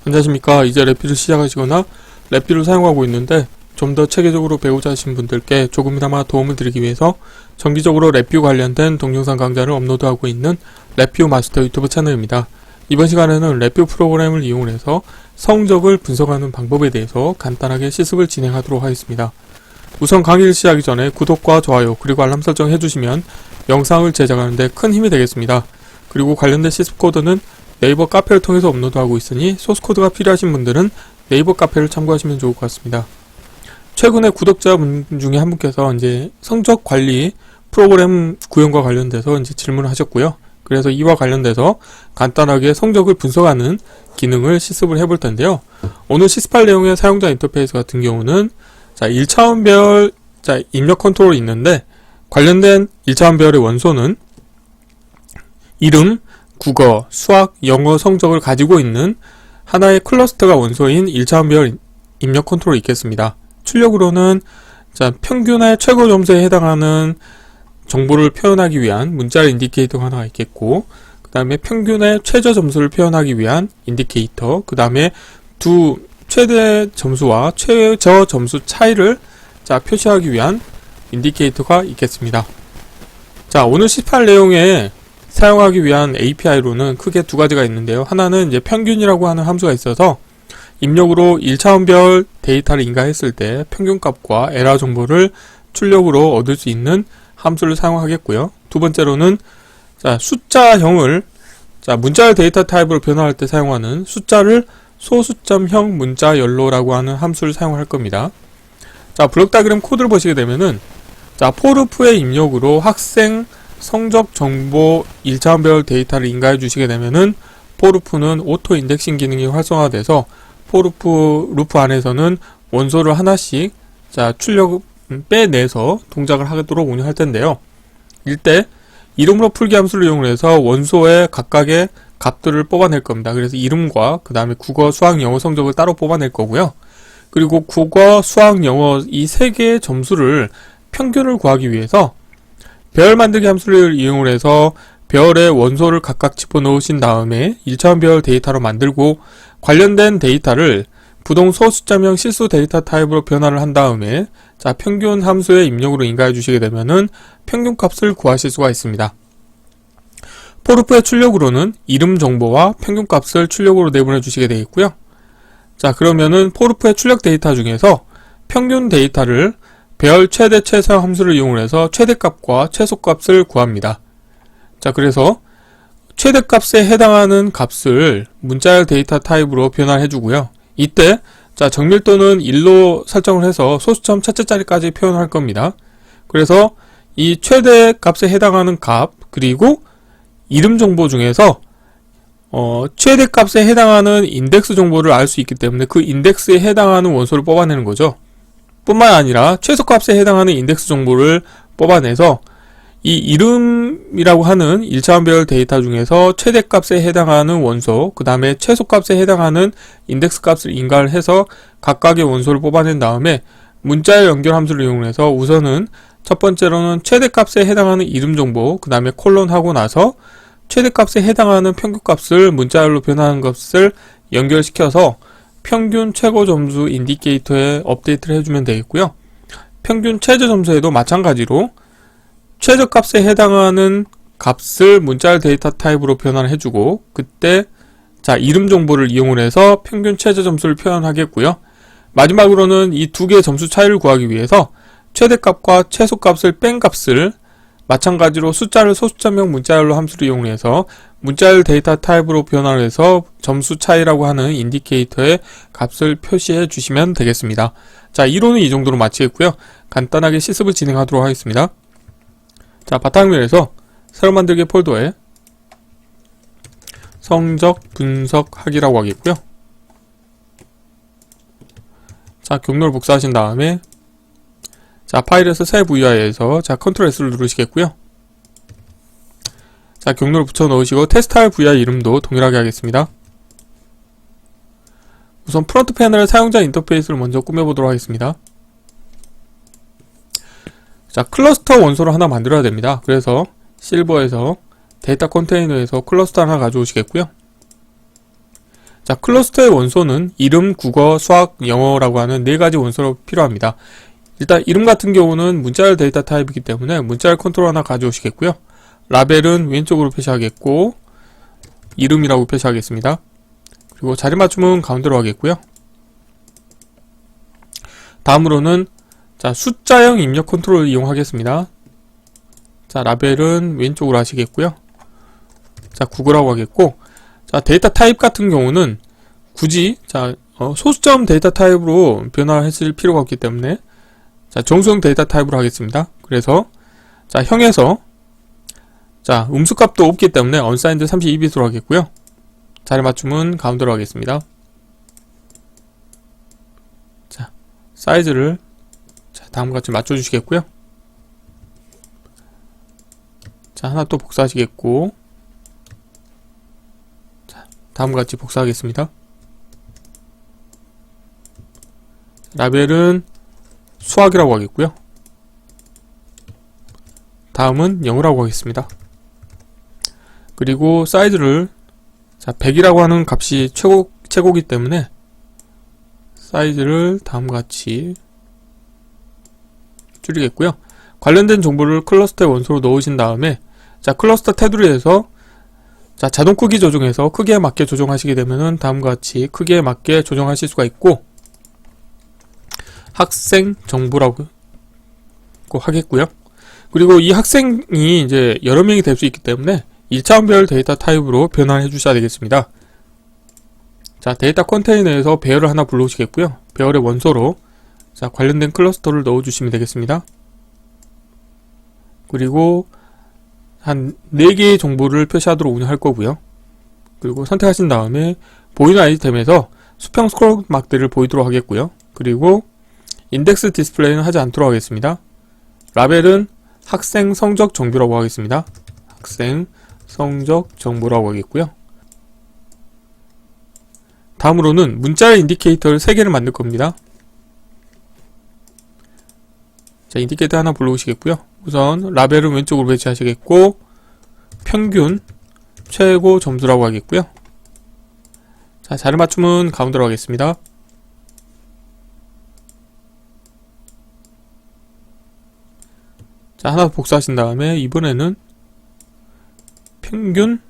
안녕하십니까. 이제 래피를 시작하시거나 래피를 사용하고 있는데 좀 더 체계적으로 배우자 하신 분들께 조금이나마 도움을 드리기 위해서 정기적으로 래피 관련된 동영상 강좌를 업로드하고 있는 래피 마스터 유튜브 채널입니다. 이번 시간에는 래피 프로그램을 이용해서 성적을 분석하는 방법에 대해서 간단하게 실습을 진행하도록 하겠습니다. 우선 강의를 시작하기 전에 구독과 좋아요 그리고 알람 설정 해주시면 영상을 제작하는 데 큰 힘이 되겠습니다. 그리고 관련된 실습 코드는 네이버 카페를 통해서 업로드하고 있으니 소스코드가 필요하신 분들은 네이버 카페를 참고하시면 좋을 것 같습니다. 최근에 구독자분 중에 한 분께서 이제 성적 관리 프로그램 구현과 관련돼서 이제 질문을 하셨고요. 그래서 이와 관련돼서 간단하게 성적을 분석하는 기능을 실습을 해볼 텐데요. 오늘 실습할 내용의 사용자 인터페이스 같은 경우는 1차원별 입력 컨트롤이 있는데 관련된 1차원별의 원소는 이름, 국어, 수학, 영어 성적을 가지고 있는 하나의 클러스터가 원소인 1차원별 입력 컨트롤이 있겠습니다. 출력으로는 평균의 최고 점수에 해당하는 정보를 표현하기 위한 문자 인디케이터가 하나가 있겠고, 그 다음에 평균의 최저 점수를 표현하기 위한 인디케이터, 그 다음에 두 최대 점수와 최저 점수 차이를 표시하기 위한 인디케이터가 있겠습니다. 오늘 18 내용에 사용하기 위한 API로는 크게 두 가지가 있는데요. 하나는 이제 평균이라고 하는 함수가 있어서 입력으로 1차원별 데이터를 인가했을 때 평균값과 에러 정보를 출력으로 얻을 수 있는 함수를 사용하겠고요. 두 번째로는 숫자형을 문자열 데이터 타입으로 변화할 때 사용하는 숫자를 소수점형 문자열로라고 하는 함수를 사용할 겁니다. 블록 다이그램 코드를 보시게 되면은 forF의 입력으로 학생 성적 정보 1차원별 데이터를 인가해 주시게 되면은 forF는 오토 인덱싱 기능이 활성화돼서 for 루프 안에서는 원소를 하나씩 출력 빼내서 동작을 하도록 운영할 텐데요. 이때 이름으로 풀기 함수를 이용해서 원소의 각각의 값들을 뽑아낼 겁니다. 그래서 이름과 그 다음에 국어, 수학, 영어 성적을 따로 뽑아낼 거고요. 그리고 국어, 수학, 영어 이 세 개의 점수를 평균을 구하기 위해서 별 만들기 함수를 이용해서 별의 원소를 각각 집어넣으신 다음에 1차원별 데이터로 만들고 관련된 데이터를 부동 소수점형 실수 데이터 타입으로 변화를 한 다음에 평균 함수의 입력으로 인가해 주시게 되면은 평균 값을 구하실 수가 있습니다. forF의 출력으로는 이름 정보와 평균 값을 출력으로 내보내 주시게 되어 있고요. 그러면은 forF의 출력 데이터 중에서 평균 데이터를 별 최대 최소 함수를 이용해서 최대값과 최소값을 구합니다. 그래서 최대값에 해당하는 값을 문자열 데이터 타입으로 변화해 주고요. 이때 정밀도는 1로 설정을 해서 소수점 첫째 자리까지 표현할 겁니다. 그래서 이 최대값에 해당하는 값 그리고 이름 정보 중에서 최대값에 해당하는 인덱스 정보를 알 수 있기 때문에 그 인덱스에 해당하는 원소를 뽑아내는 거죠. 뿐만 아니라 최소값에 해당하는 인덱스 정보를 뽑아내서 이 이름이라고 하는 1차원별 데이터 중에서 최대값에 해당하는 원소, 그 다음에 최소값에 해당하는 인덱스 값을 인가를 해서 각각의 원소를 뽑아낸 다음에 문자열 연결 함수를 이용해서 우선은 첫 번째로는 최대값에 해당하는 이름 정보, 그 다음에 콜론 하고 나서 최대값에 해당하는 평균값을 문자열로 변하는 것을 연결시켜서 평균 최고 점수 인디케이터에 업데이트를 해주면 되겠고요. 평균 최저 점수에도 마찬가지로 최저값에 해당하는 값을 문자열 데이터 타입으로 변환을 해주고 그때 이름 정보를 이용을 해서 평균 최저 점수를 표현하겠고요. 마지막으로는 이 두 개의 점수 차이를 구하기 위해서 최대값과 최소값을 뺀 값을 마찬가지로 숫자를 소수점형 문자열로 함수를 이용해서 문자열 데이터 타입으로 변환을 해서 점수 차이라고 하는 인디케이터의 값을 표시해 주시면 되겠습니다. 이론은 이 정도로 마치겠고요. 간단하게 실습을 진행하도록 하겠습니다. 바탕면에서 새로 만들기 폴더에 성적 분석하기라고 하겠고요. 경로를 복사하신 다음에 파일에서 새 VI에서 컨트롤 S를 누르시겠고요. 경로를 붙여 넣으시고 테스트할 VI 이름도 동일하게 하겠습니다. 우선 프론트 패널의 사용자 인터페이스를 먼저 꾸며보도록 하겠습니다. 클러스터 원소를 하나 만들어야 됩니다. 그래서 실버에서 데이터 컨테이너에서 클러스터 하나 가져오시겠고요. 자, 클러스터의 원소는 이름, 국어, 수학, 영어라고 하는 4가지 원소로 필요합니다. 일단 이름 같은 경우는 문자열 데이터 타입이기 때문에 문자열 컨트롤 하나 가져오시겠고요. 라벨은 왼쪽으로 표시하겠고 이름이라고 표시하겠습니다. 그리고 자리 맞춤은 가운데로 하겠고요. 다음으로는 자, 숫자형 입력 컨트롤을 이용하겠습니다. 자, 라벨은 왼쪽으로 하시겠고요. 자, 국어라고 하겠고, 자, 데이터 타입 같은 경우는 굳이 자, 소수점 데이터 타입으로 변화했을 필요가 없기 때문에 자, 정수형 데이터 타입으로 하겠습니다. 그래서 자, 형에서 자, 음수값도 없기 때문에 unsigned 32bit으로 하겠고요. 자리 맞춤은 가운데로 하겠습니다. 자, 사이즈를 자, 다음과 같이 맞춰주시겠고요. 자, 하나 또 복사하시겠고, 자, 다음과 같이 복사하겠습니다. 라벨은 수학이라고 하겠고요. 다음은 영어라고 하겠습니다. 그리고 사이즈를 자, 100이라고 하는 값이 최고이기 때문에 사이즈를 다음과 같이 줄이겠고요. 관련된 정보를 클러스터의 원소로 넣으신 다음에 자, 클러스터 테두리에서 자, 자동 크기 조정에서 크기에 맞게 조정하시게 되면은 다음과 같이 크기에 맞게 조정하실 수가 있고, 학생 정보라고 하겠고요. 그리고 이 학생이 이제 여러 명이 될 수 있기 때문에 1차원별 데이터 타입으로 변환해 주셔야 되겠습니다. 자, 데이터 컨테이너에서 배열을 하나 불러오시겠고요. 배열의 원소로 자, 관련된 클러스터를 넣어주시면 되겠습니다. 그리고 한 4개의 정보를 표시하도록 운영할 거고요. 그리고 선택하신 다음에 보이는 아이템에서 수평 스크롤 막대를 보이도록 하겠고요. 그리고 인덱스 디스플레이는 하지 않도록 하겠습니다. 라벨은 학생 성적 정보라고 하겠습니다. 학생 성적 정보라고 하겠고요. 다음으로는 문자열 인디케이터를 3개를 만들 겁니다. 자, 인디케이터 하나 불러오시겠고요. 우선 라벨은 왼쪽으로 배치하시겠고, 평균 최고 점수라고 하겠고요. 자, 자리 맞춤은 가운데로 하겠습니다. 자, 하나 복사하신 다음에 이번에는 평균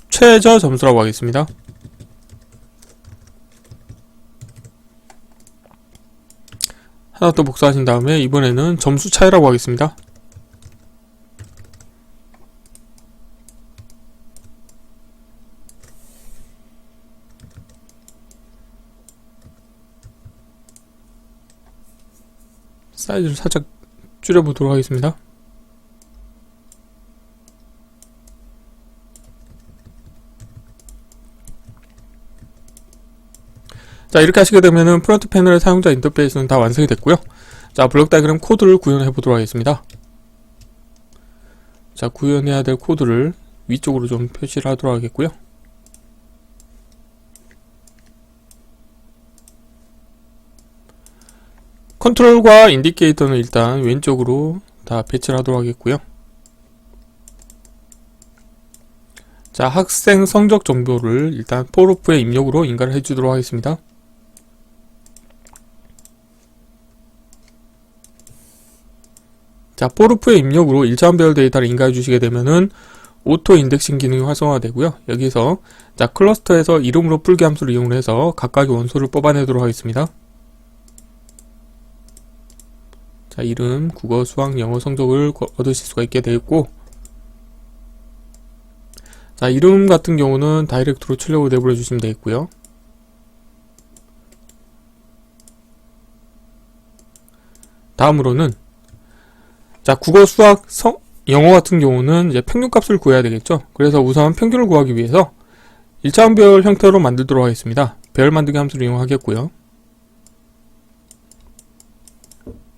최저 점수라고 하겠습니다. 하나 또 복사하신 다음에 이번에는 점수 차이라고 하겠습니다. 사이즈를 살짝 줄여보도록 하겠습니다. 자, 이렇게 하시게 되면은 프론트 패널의 사용자 인터페이스는 다 완성이 됐고요. 자, 블록 다이그램 코드를 구현해 보도록 하겠습니다. 자, 구현해야 될 코드를 위쪽으로 좀 표시를 하도록 하겠고요. 컨트롤과 인디케이터는 일단 왼쪽으로 다 배치를 하도록 하겠고요. 자, 학생 성적 정보를 일단 forof의 입력으로 인가를 해주도록 하겠습니다. 자, forof의 입력으로 1차원 배열 데이터를 인가해 주시게 되면은 오토 인덱싱 기능이 활성화되고요. 여기서 자, 클러스터에서 이름으로 풀기 함수를 이용해서 각각의 원소를 뽑아내도록 하겠습니다. 자, 이름, 국어, 수학, 영어 성적을 얻으실 수가 있게 되었고, 자, 이름 같은 경우는 다이렉트로 출력을 내버려 주시면 되겠고요. 다음으로는 자, 국어, 수학, 영어 같은 경우는 이제 평균값을 구해야 되겠죠. 그래서 우선 평균을 구하기 위해서 1차원 배열 형태로 만들도록 하겠습니다. 배열 만들기 함수를 이용하겠고요.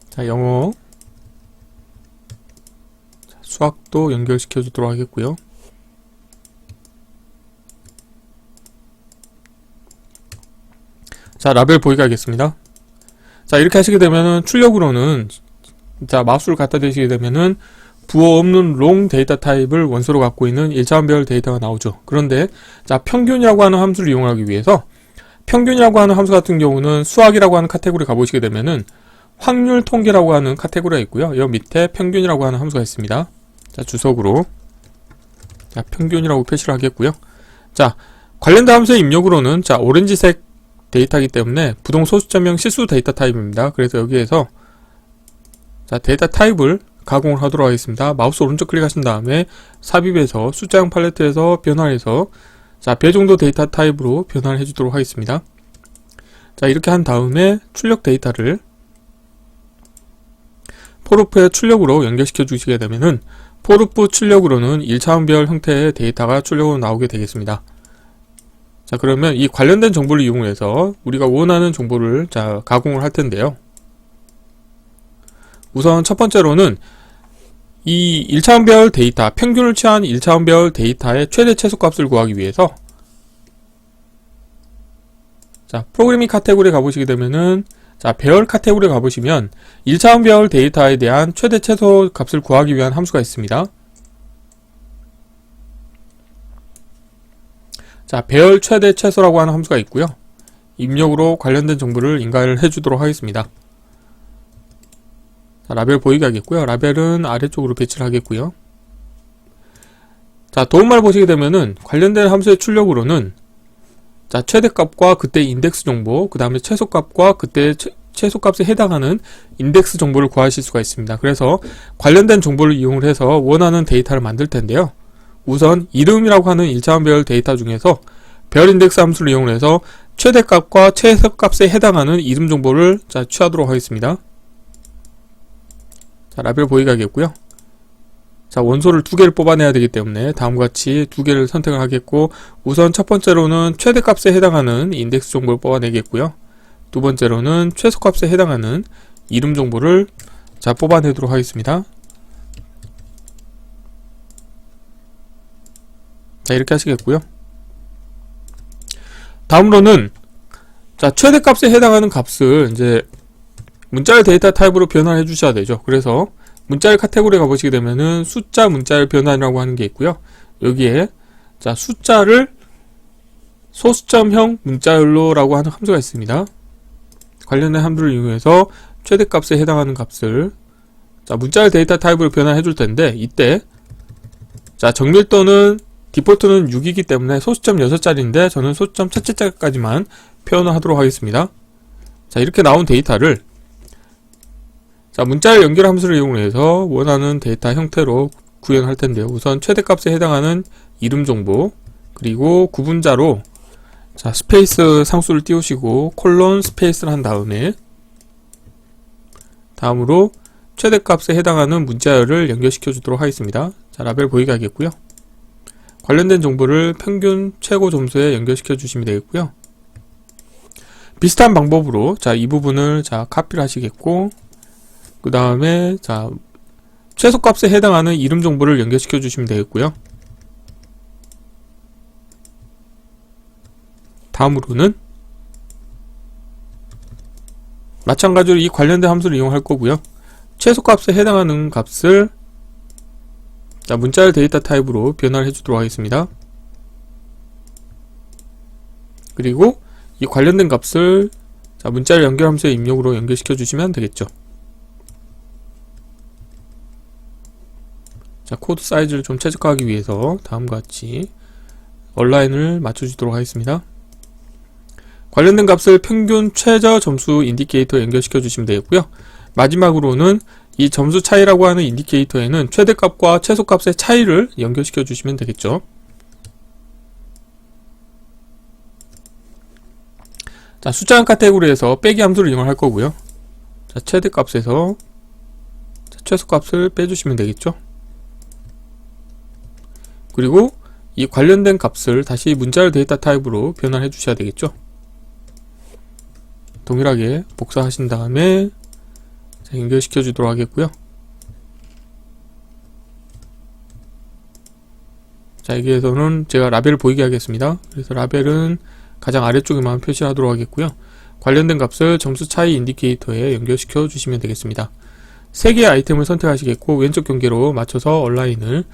자, 영어, 자, 수학도 연결시켜 주도록 하겠고요. 자, 라벨 보이게 하겠습니다. 자, 이렇게 하시게 되면은 출력으로는 자, 마우스를 갖다 대시게 되면은 부호 없는 롱 데이터 타입을 원소로 갖고 있는 1차원별 데이터가 나오죠. 그런데 자, 평균이라고 하는 함수를 이용하기 위해서 평균이라고 하는 함수 같은 경우는 수학이라고 하는 카테고리 가보시게 되면은 확률 통계라고 하는 카테고리가 있고요. 여 밑에 평균이라고 하는 함수가 있습니다. 자, 주석으로 자, 평균이라고 표시를 하겠고요. 자, 관련된 함수의 입력으로는 자, 오렌지색 데이터이기 때문에 부동 소수점형 실수 데이터 타입입니다. 그래서 여기에서 자, 데이터 타입을 가공을 하도록 하겠습니다. 마우스 오른쪽 클릭하신 다음에 삽입해서 숫자형 팔레트에서 변화해서 자, 배 정도 데이터 타입으로 변화를 해주도록 하겠습니다. 자, 이렇게 한 다음에 출력 데이터를 포르프의 출력으로 연결시켜 주시게 되면은 포르프 출력으로는 1차원별 형태의 데이터가 출력으로 나오게 되겠습니다. 자, 그러면 이 관련된 정보를 이용해서 우리가 원하는 정보를 자, 가공을 할 텐데요. 우선 첫 번째로는 이 1차원별 데이터, 평균을 취한 1차원별 데이터의 최대 최소값을 구하기 위해서 자, 프로그래밍 카테고리에 가보시게 되면은 자, 배열 카테고리에 가보시면 1차원별 데이터에 대한 최대 최소 값을 구하기 위한 함수가 있습니다. 자, 배열 최대 최소라고 하는 함수가 있고요. 입력으로 관련된 정보를 인가를 해주도록 하겠습니다. 자, 라벨 보이게 하겠고요. 라벨은 아래쪽으로 배치를 하겠고요. 자, 도움말 보시게 되면은 관련된 함수의 출력으로는 자, 최대값과 그때 인덱스 정보, 그 다음에 최소값과 그때 최소값에 해당하는 인덱스 정보를 구하실 수가 있습니다. 그래서 관련된 정보를 이용을 해서 원하는 데이터를 만들 텐데요. 우선 이름이라고 하는 1차원별 데이터 중에서 별 인덱스 함수를 이용해서 최대값과 최소값에 해당하는 이름 정보를 자, 취하도록 하겠습니다. 자, 라벨 보이게 하겠고요. 자, 원소를 두 개를 뽑아내야 되기 때문에 다음과 같이 두 개를 선택을 하겠고, 우선 첫 번째로는 최대값에 해당하는 인덱스 정보를 뽑아내겠고요. 두 번째로는 최소값에 해당하는 이름 정보를 자, 뽑아내도록 하겠습니다. 자, 이렇게 하시겠고요. 다음으로는 자, 최대값에 해당하는 값을 이제 문자열 데이터 타입으로 변환해 주셔야 되죠. 그래서 문자열 카테고리에 가보시게 되면은 숫자 문자열 변환이라고 하는 게 있고요. 여기에 자, 숫자를 소수점형 문자열로 라고 하는 함수가 있습니다. 관련된 함수를 이용해서 최대값에 해당하는 값을 자, 문자열 데이터 타입으로 변환해 줄 텐데, 이때 자, 정밀도는 디폴트는 6이기 때문에 소수점 6자리인데 저는 소수점 첫째 자까지만 표현을 하도록 하겠습니다. 자, 이렇게 나온 데이터를 자, 문자열 연결 함수를 이용해서 원하는 데이터 형태로 구현할 텐데요. 우선 최대값에 해당하는 이름 정보, 그리고 구분자로 자, 스페이스 상수를 띄우시고 콜론 스페이스를 한 다음에 다음으로 최대값에 해당하는 문자열을 연결시켜 주도록 하겠습니다. 자, 라벨 보이게 하겠고요. 관련된 정보를 평균 최고 점수에 연결시켜 주시면 되겠고요. 비슷한 방법으로 자, 이 부분을 자, 카피를 하시겠고, 그 다음에 자, 최소값에 해당하는 이름 정보를 연결시켜 주시면 되겠고요. 다음으로는 마찬가지로 이 관련된 함수를 이용할 거고요. 최소값에 해당하는 값을 자, 문자열 데이터 타입으로 변화를 해주도록 하겠습니다. 그리고 이 관련된 값을 자, 문자열 연결 함수의 입력으로 연결시켜 주시면 되겠죠. 자, 코드 사이즈를 좀 최적화하기 위해서 다음과 같이 얼라인을 맞춰주도록 하겠습니다. 관련된 값을 평균 최저 점수 인디케이터 연결시켜 주시면 되겠고요. 마지막으로는 이 점수 차이라고 하는 인디케이터에는 최대값과 최소값의 차이를 연결시켜 주시면 되겠죠. 자, 숫자형 카테고리에서 빼기 함수를 이용할 거고요. 자, 최대값에서 자, 최소값을 빼주시면 되겠죠. 그리고 이 관련된 값을 다시 문자열 데이터 타입으로 변환해 주셔야 되겠죠. 동일하게 복사하신 다음에 자, 연결시켜 주도록 하겠고요. 자, 여기에서는 제가 라벨을 보이게 하겠습니다. 그래서 라벨은 가장 아래쪽에만 표시하도록 하겠고요. 관련된 값을 점수 차이 인디케이터에 연결시켜 주시면 되겠습니다. 3개의 아이템을 선택하시겠고 왼쪽 경계로 맞춰서 얼라인을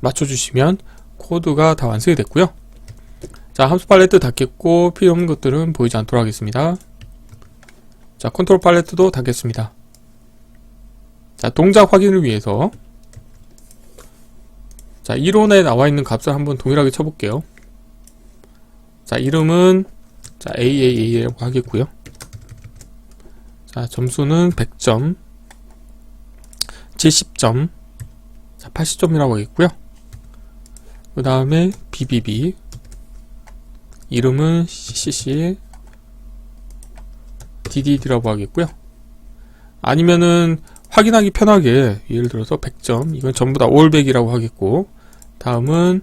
맞춰주시면 코드가 다 완성이 됐고요. 자, 함수 팔레트 닫겠고 필요 없는 것들은 보이지 않도록 하겠습니다. 자, 컨트롤 팔레트도 닫겠습니다. 자, 동작 확인을 위해서 자, 이론에 나와 있는 값을 한번 동일하게 쳐볼게요. 자, 이름은 자, AAA라고 하겠고요. 자, 점수는 100점, 70점, 자, 80점이라고 하겠고요. 그 다음에 BBB, 이름은 CCC, DDD라고 하겠고요. 아니면은 확인하기 편하게 예를 들어서 100점, 이건 전부 다 올 100이라고 하겠고, 다음은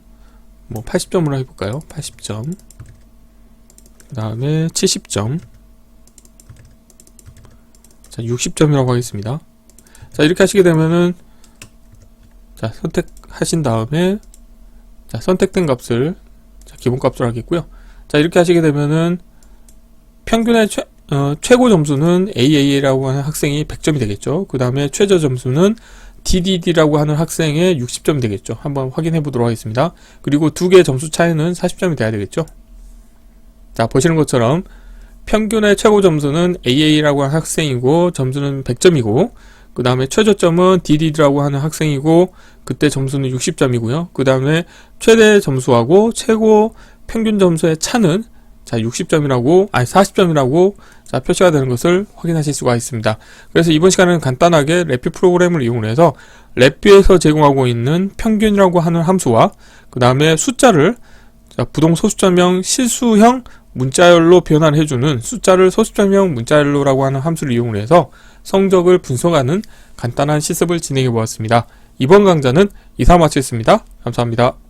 뭐 80점으로 해볼까요? 80점, 그 다음에 70점, 자, 60점이라고 하겠습니다. 자, 이렇게 하시게 되면은 자, 선택하신 다음에 자, 선택된 값을 자, 기본값으로 하겠고요. 자, 이렇게 하시게 되면은 평균의 최고 점수는 AA라고 하는 학생이 100점이 되겠죠. 그 다음에 최저 점수는 DDD라고 하는 학생의 60점이 되겠죠. 한번 확인해 보도록 하겠습니다. 그리고 두 개의 점수 차이는 40점이 돼야 되겠죠. 자, 보시는 것처럼 평균의 최고 점수는 AA라고 하는 학생이고 점수는 100점이고 그 다음에 최저점은 DDD라고 하는 학생이고 그때 점수는 60점이고요. 그 다음에 최대 점수하고 최고 평균 점수의 차는 자, 60점이라고, 아니 40점이라고 자, 표시가 되는 것을 확인하실 수가 있습니다. 그래서 이번 시간에는 간단하게 랩뷰 프로그램을 이용해서 랩뷰에서 제공하고 있는 평균이라고 하는 함수와 그 다음에 숫자를 자, 부동 소수점형 실수형 문자열로 변환을 해주는 숫자를 소수점형 문자열로라고 하는 함수를 이용해서 성적을 분석하는 간단한 실습을 진행해 보았습니다. 이번 강좌는 이상 마치겠습니다. 감사합니다.